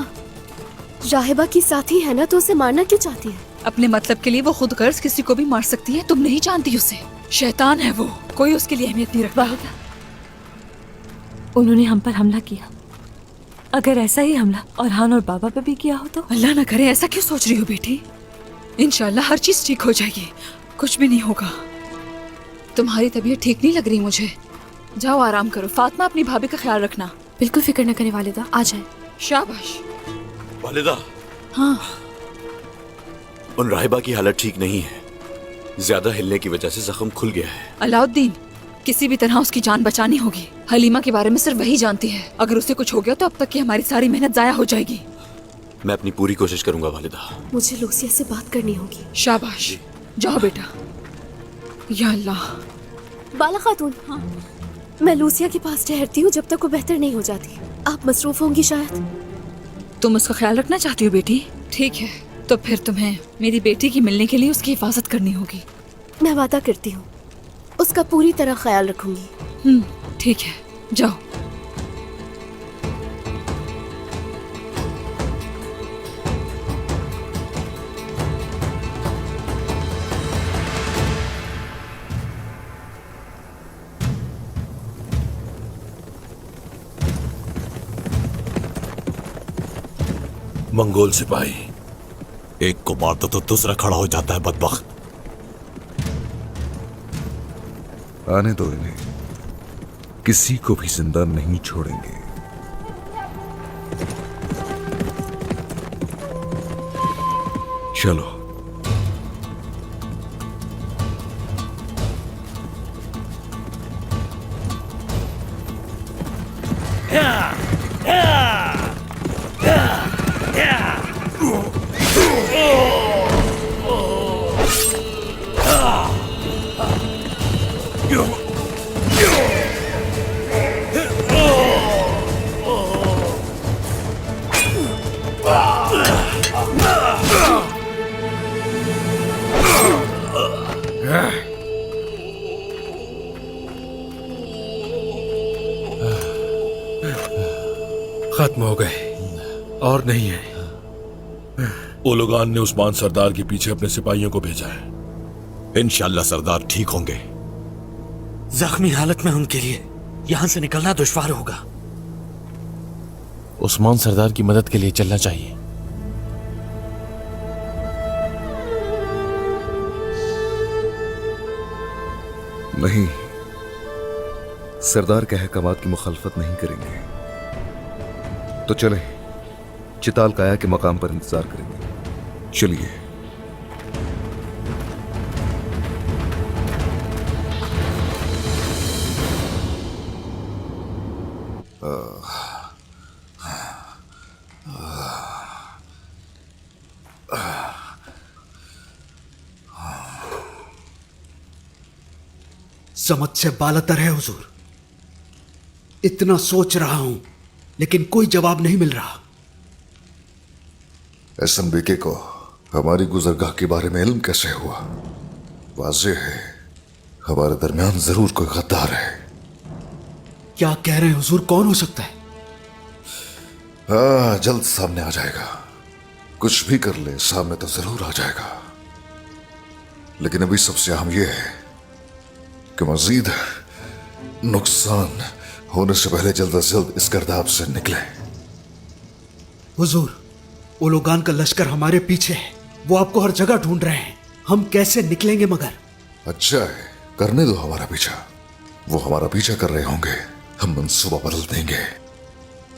राहिबा की साथी है ना, तो उसे मारना क्यों चाहती है? अपने मतलब के लिए वो खुद गर्ज किसी को भी मार सकती है। तुम नहीं जानती उसे, शैतान है वो, कोई उसके लिए अहमियत नहीं रखता। उन्होंने हम पर हमला किया, अगर ऐसा ही हमला औरहान और बाबा पे भी किया हो तो? अल्लाह ना करे। ऐसा क्यों सोच रही हो बेटी? इंशाल्लाह हर चीज ठीक हो जाएगी, कुछ भी नहीं होगा। तुम्हारी तबीयत ठीक नहीं लग रही मुझे, जाओ आराम करो। फातिमा, अपनी भाभी का ख्याल रखना। बिल्कुल फिक्र न करें वालिदा, आ जाए। शाबाश। वालिदा, हाँ, उन राहिबा की हालत ठीक नहीं है, ज्यादा हिलने की वजह से जख्म खुल गया है। अलाउद्दीन, किसी भी तरह उसकी जान बचानी होगी। हलीमा के बारे में सिर्फ वही जानती है, अगर उसे कुछ हो गया तो अब तक की हमारी सारी मेहनत जाया हो जाएगी। मैं अपनी पूरी कोशिश करूंगा वालिदा। मुझे लूसिया से बात करनी होगी। शाबाश, जाओ बेटा। या अल्लाह। बाला खातून, हाँ, मैं लूसिया के पास ठहरती हूँ जब तक वो बेहतर नहीं हो जाती। आप मसरूफ होंगी शायद। तुम उसका ख्याल रखना चाहती हो बेटी? ठीक है, तो फिर तुम्हें मेरी बेटी की मिलने के लिए उसकी हिफाजत करनी होगी। मैं वादा करती हूँ, उसका पूरी तरह ख्याल रखूंगी। ठीक है, जाओ। मंगोल सिपाही, एक को मार दो तो दूसरा खड़ा हो जाता है बदबख्त। आने दो इन्हें, किसी को भी जिंदा नहीं छोड़ेंगे। चलो। खत्म हो गए और नहीं है। उलुगान ने उस्मान सरदार के पीछे अपने सिपाहियों को भेजा है। इंशाल्लाह सरदार ठीक होंगे। जख्मी हालत में उनके लिए यहां से निकलना दुश्वार होगा। उस्मान सरदार की मदद के लिए चलना चाहिए। नहीं, सरदार के अहकामात की मुखालफत नहीं करेंगे। तो चले, चिताल काया के मकाम पर इंतजार करेंगे। चलिए। समझ से बालतर है हुजूर। इतना सोच रहा हूं लेकिन कोई जवाब नहीं मिल रहा। एसएमबीके को हमारी गुजरगाह के बारे में इल्म कैसे हुआ? वाज़ेह है हमारे दरमियान जरूर कोई गद्दार है। क्या कह रहे हैं हुजूर? कौन हो सकता है? हाँ, जल्द सामने आ जाएगा। कुछ भी कर ले सामने तो जरूर आ जाएगा। लेकिन अभी सबसे अहम यह है कि मजीद नुकसान होने से पहले जल्द से जल्द इस गर्दाब से निकले। हुजूर, उलुगान का लश्कर हमारे पीछे है। वो आपको हर जगह ढूंढ रहे हैं। हम कैसे निकलेंगे मगर? अच्छा है, करने दो हमारा पीछा। वो हमारा पीछा कर रहे होंगे, हम मंसूबा बदल देंगे,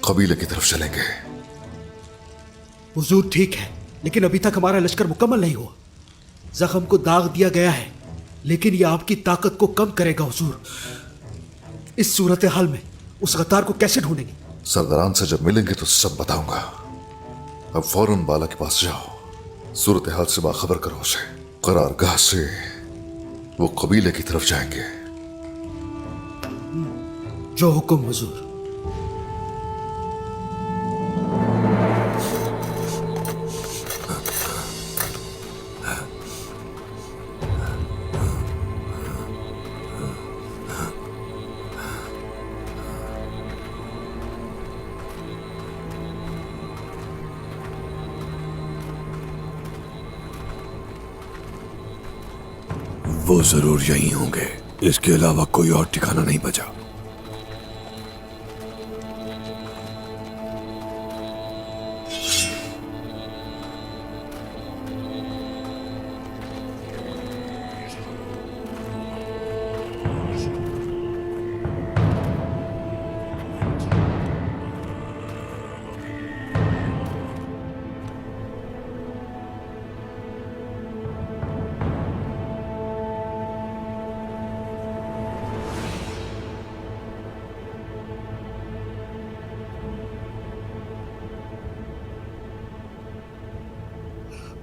कबीले की तरफ चलेंगे। हुजूर ठीक है, लेकिन अभी तक हमारा लश्कर मुकम्मल नहीं हुआ। जख्म को दाग दिया गया है, लेकिन यह आपकी ताकत को कम करेगा हुजूर। इस सूरत हाल में उस गद्दार को कैसे ढूंढेंगे? सरदारान से जब मिलेंगे तो सब बताऊंगा। अब फौरन बाला के पास जाओ, सूरत हाल से बाखबर करो उसे। करारगाह से वो कबीले की तरफ जाएंगे। जो हुक्म हुजूर। वो जरूर यहीं होंगे। इसके अलावा कोई और ठिकाना नहीं बचा।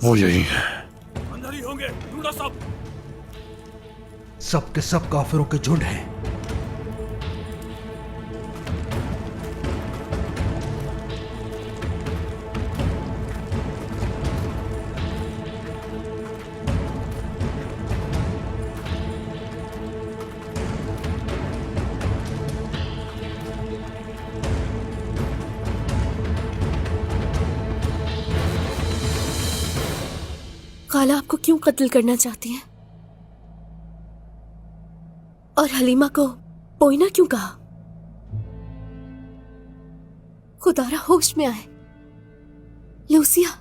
वो यही है। अंदर ही होंगे। ढूंढो सब। सब के सब काफिरों के झुंड हैं। खाला आपको क्यों कत्ल करना चाहती हैं? और हलीमा को पोइना क्यों कहा? खुदारा होश में आए। लूसिया,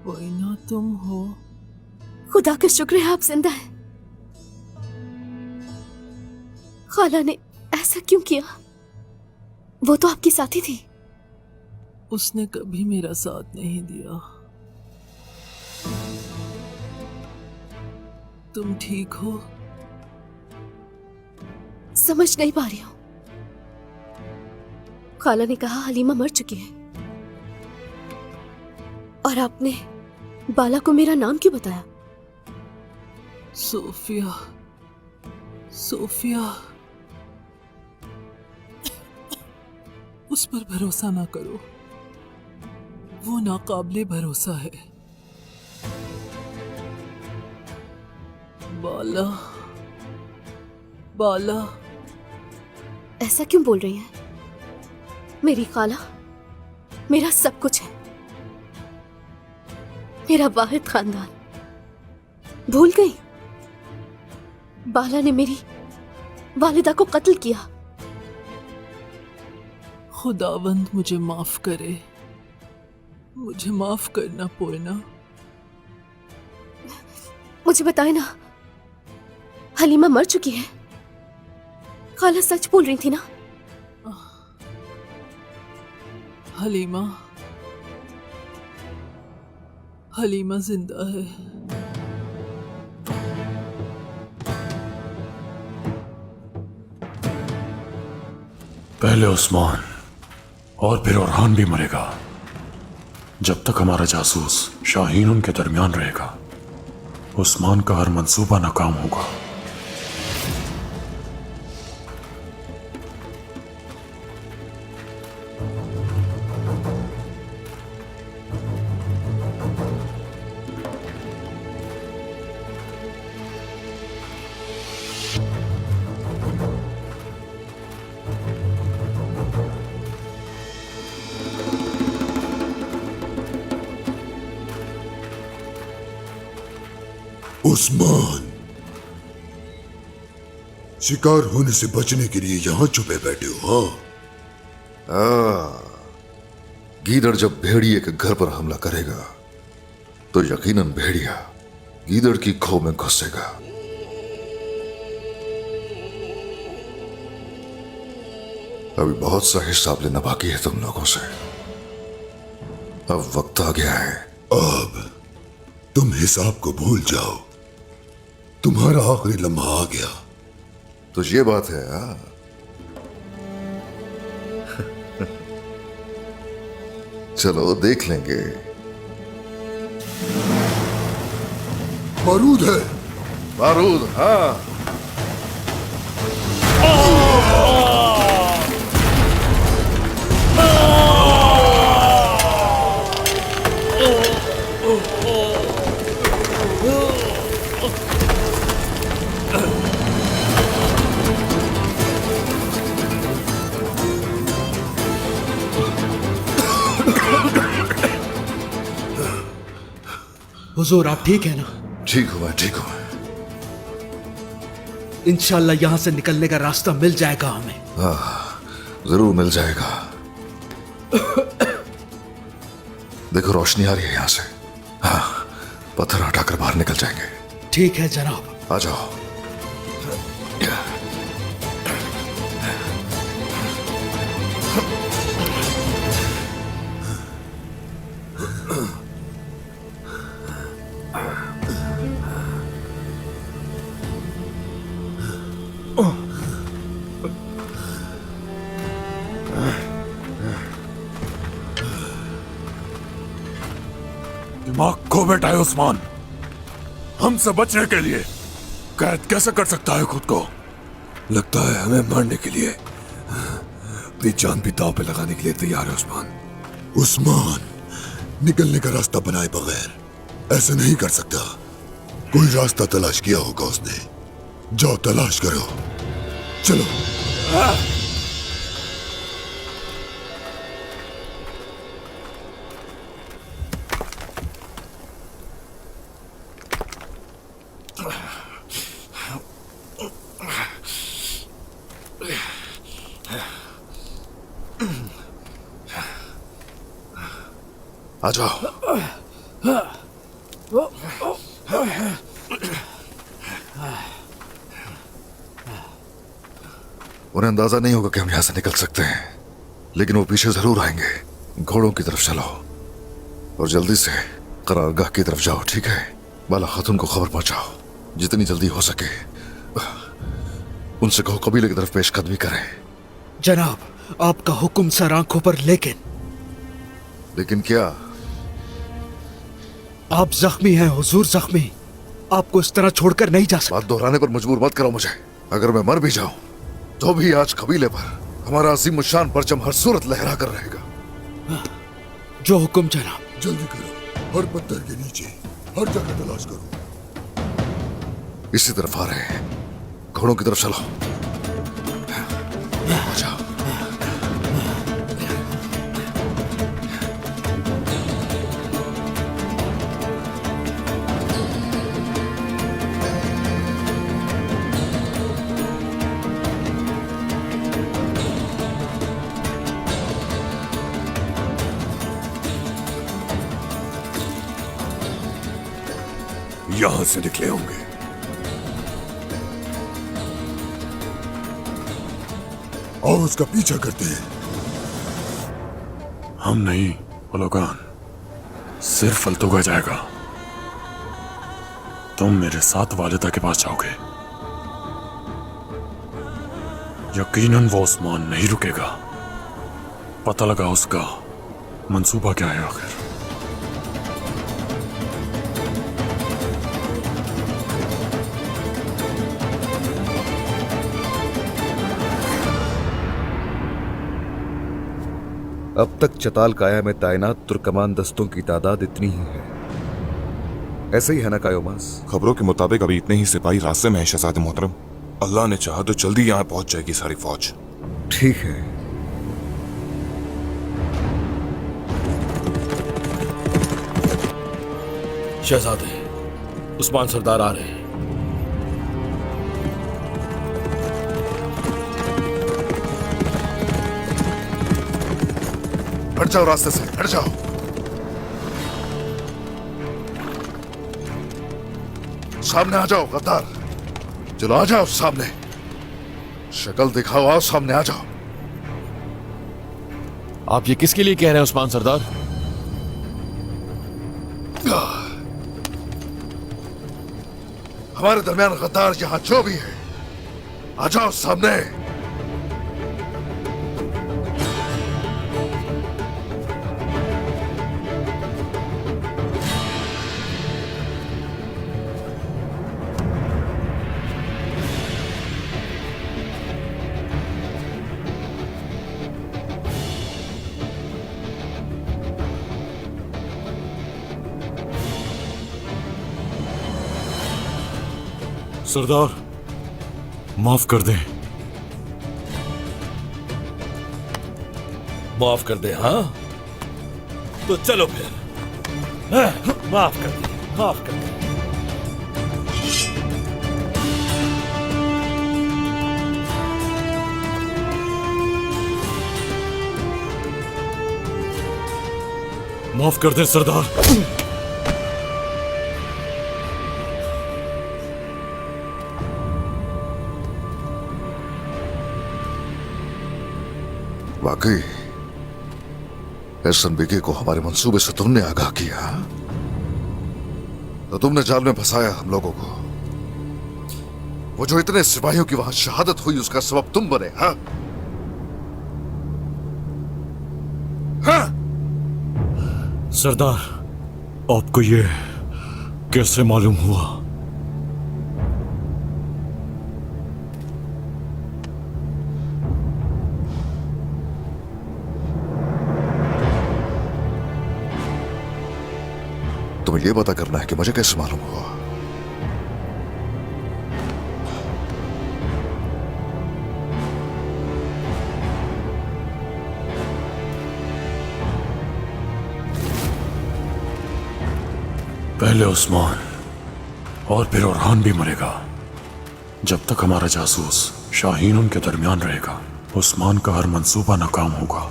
पोइना तुम हो? खुदा का शुक्र है आप जिंदा हैं। खाला ने ऐसा क्यों किया? वो तो आपकी साथी थी। उसने कभी मेरा साथ नहीं दिया। तुम ठीक हो? समझ नहीं पा रही हूं। खाला ने कहा हलीमा मर चुकी है, और आपने बाला को मेरा नाम क्यों बताया? Sofia, Sofia. उस पर भरोसा ना करो, वो नाकाबिले भरोसा है। बाला, बाला। ऐसा क्यों बोल रही हैं? मेरी खाला मेरा सब कुछ है, मेरा वाहिद खानदान। भूल गई? बाला ने मेरी वालिदा को कत्ल किया। खुदावंद मुझे माफ करे, मुझे माफ करना पोयना। मुझे बताए ना, हलीमा मर चुकी है। खाला सच बोल रही थी ना? हलीमा, हलीमा जिंदा है। पहले उस्मान और फिर ओरहान भी मरेगा। जब तक हमारा जासूस शाहीन उनके दरमियान रहेगा, उस्मान का हर मंसूबा नाकाम होगा। उस्मान, शिकार होने से बचने के लिए यहां छुपे बैठे हो? हाँ, गीदड़ जब भेड़िए के घर पर हमला करेगा तो यकीनन भेड़िया गीदड़ की खो में घुसेगा। अभी बहुत सा हिसाब लेना बाकी है तुम लोगों से। अब वक्त आ गया है। अब तुम हिसाब को भूल जाओ, तुम्हारा आखिरी लम्हा आ गया। तो ये बात है। हाँ, चलो देख लेंगे। बारूद है। बारूद, हाँ। हुजूर आप ठीक है ना? ठीक हूं मैं, ठीक हूं। इंशाल्लाह यहां से निकलने का रास्ता मिल जाएगा हमें। हाँ, जरूर मिल जाएगा। देखो रोशनी आ रही है यहां से। हाँ, पत्थर हटाकर बाहर निकल जाएंगे। ठीक है जनाब। आ जाओ। दिमाग खो बैठा है उस्मान। हमसे बचने के लिए कैद कैसे कर सकता है खुद को? लगता है हमें मारने के लिए, अपनी जान भी दांव पे लगाने के लिए तैयार है उस्मान। उस्मान, निकलने का रास्ता बनाए बगैर ऐसा नहीं कर सकता। कोई रास्ता तलाश किया होगा उसने। जाओ तलाश करो, चलो। आ जाओ। उन्हें अंदाजा नहीं होगा कि हम यहां से निकल सकते हैं, लेकिन वो पीछे जरूर आएंगे। घोड़ों की तरफ चलो और जल्दी से करारगाह की तरफ जाओ, ठीक है? बाला खातून को खबर पहुंचाओ, जितनी जल्दी हो सके। उनसे कहो कबीले की तरफ पेशकदमी करें। जनाब आपका हुक्म सर आंखों पर, लेकिन क्या? आप जख्मी हैं हुजूर, जख्मी। आपको इस तरह छोड़कर नहीं जा सकता। बात दोहराने पर मजबूर मत करो मुझे। अगर मैं मर भी जाऊं तो भी आज कबीले पर हमारा अजीम शान परचम हर सूरत लहरा कर रहेगा। जो हुक्म जनाब। जल्दी करो, हर पत्थर के नीचे हर जगह तलाश करो। इसी तरफ आ रहे हैं। घोड़ों की तरफ चलो। आ जाओ। यहां से निकले होंगे। और उसका पीछा करते हैं। हम नहीं ओलोगान, सिर्फ फल्तुगा जाएगा। तुम मेरे साथ वालिदा के पास जाओगे। यकीनन वो उस्मान नहीं रुकेगा। पता लगा उसका मंसूबा क्या है आखिर। अब तक चताल काया में तैनात तुर्कमान दस्तों की तादाद इतनी ही है। ऐसे ही है ना कायोमास? खबरों के मुताबिक अभी इतने ही सिपाही रास्ते में है शहजादे मोहतरम। अल्लाह ने चाहा तो जल्दी यहाँ पहुंच जाएगी सारी फौज। ठीक है। शहजादे, उस्मान सरदार आ रहे हैं। हट जाओ रास्ते से, हट जाओ। सामने आ जाओ गद्दार। चलो आ जाओ सामने। शक्ल दिखाओ, आओ सामने आ जाओ। आप ये किसके लिए कह रहे हैं उस्मान सरदार? हमारे दरमियान गद्दार यहां जो भी है, आ जाओ सामने। सरदार, माफ कर दें। माफ कर दे? हाँ तो चलो फिर। माफ कर दे, माफ कर दे। माफ कर दें सरदार। वाकई एहसन बेगे को हमारे मंसूबे से तुमने आगाह किया, तो तुमने जाल में फंसाया हम लोगों को। वो जो इतने सिपाहियों की वहां शहादत हुई, उसका सबब तुम बने। हाँ हाँ सरदार, आपको ये कैसे मालूम हुआ? तुम्हें यह पता करना है कि मुझे कैसे मालूम हुआ। पहले उस्मान और फिर ओरहान भी मरेगा। जब तक हमारा जासूस शाहीन उनके दरमियान रहेगा, उस्मान का हर मंसूबा नाकाम होगा।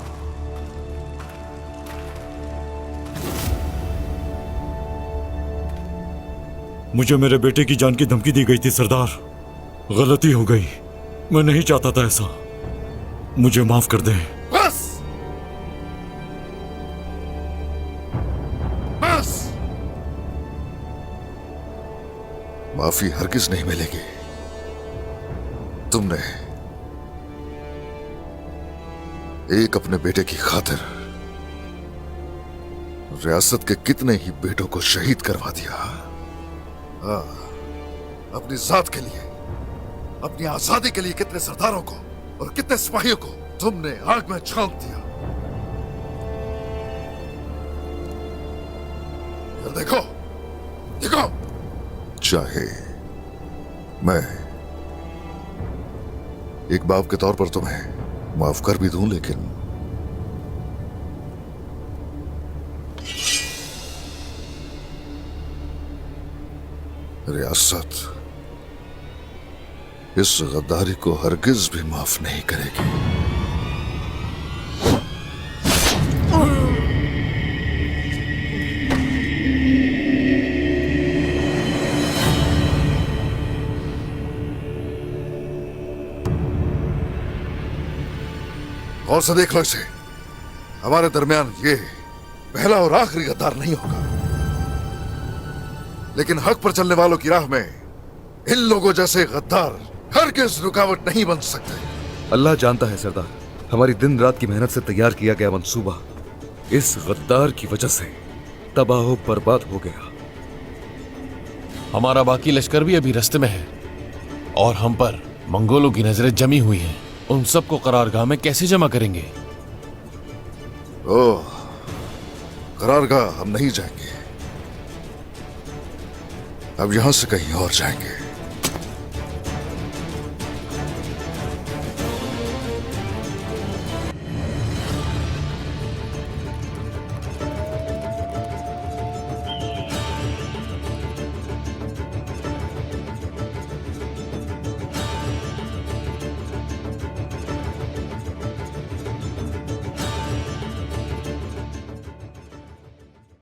मुझे मेरे बेटे की जान की धमकी दी गई थी सरदार। गलती हो गई, मैं नहीं चाहता था ऐसा। मुझे माफ कर दें। बस बस, माफी हरगिज नहीं मिलेगी। तुमने एक अपने बेटे की खातिर रियासत के कितने ही बेटों को शहीद करवा दिया। हाँ, अपनी जात के लिए, अपनी आजादी के लिए कितने सरदारों को और कितने सिपाहियों को तुमने आग में झोंक दिया। देखो देखो, चाहे मैं एक बाप के तौर पर तुम्हें माफ कर भी दूं, लेकिन रियासत इस गद्दारी को हरगिज भी माफ नहीं करेगी। और से देख लो इसे, हमारे दरमियान ये पहला और आखिरी गद्दार नहीं होगा, लेकिन हक पर चलने वालों की राह में इन लोगों जैसे गद्दार हरगिज रुकावट नहीं बन सकते। अल्लाह जानता है सरदार, हमारी दिन रात की मेहनत से तैयार किया गया मंसूबा इस गद्दार की वजह से तबाह बर्बाद हो गया। हमारा बाकी लश्कर भी अभी रास्ते में है और हम पर मंगोलों की नजरें जमी हुई हैं। उन सबको करारगाह में कैसे जमा करेंगे? ओह, करारगाह हम नहीं जाएंगे, अब यहां से कहीं और जाएंगे।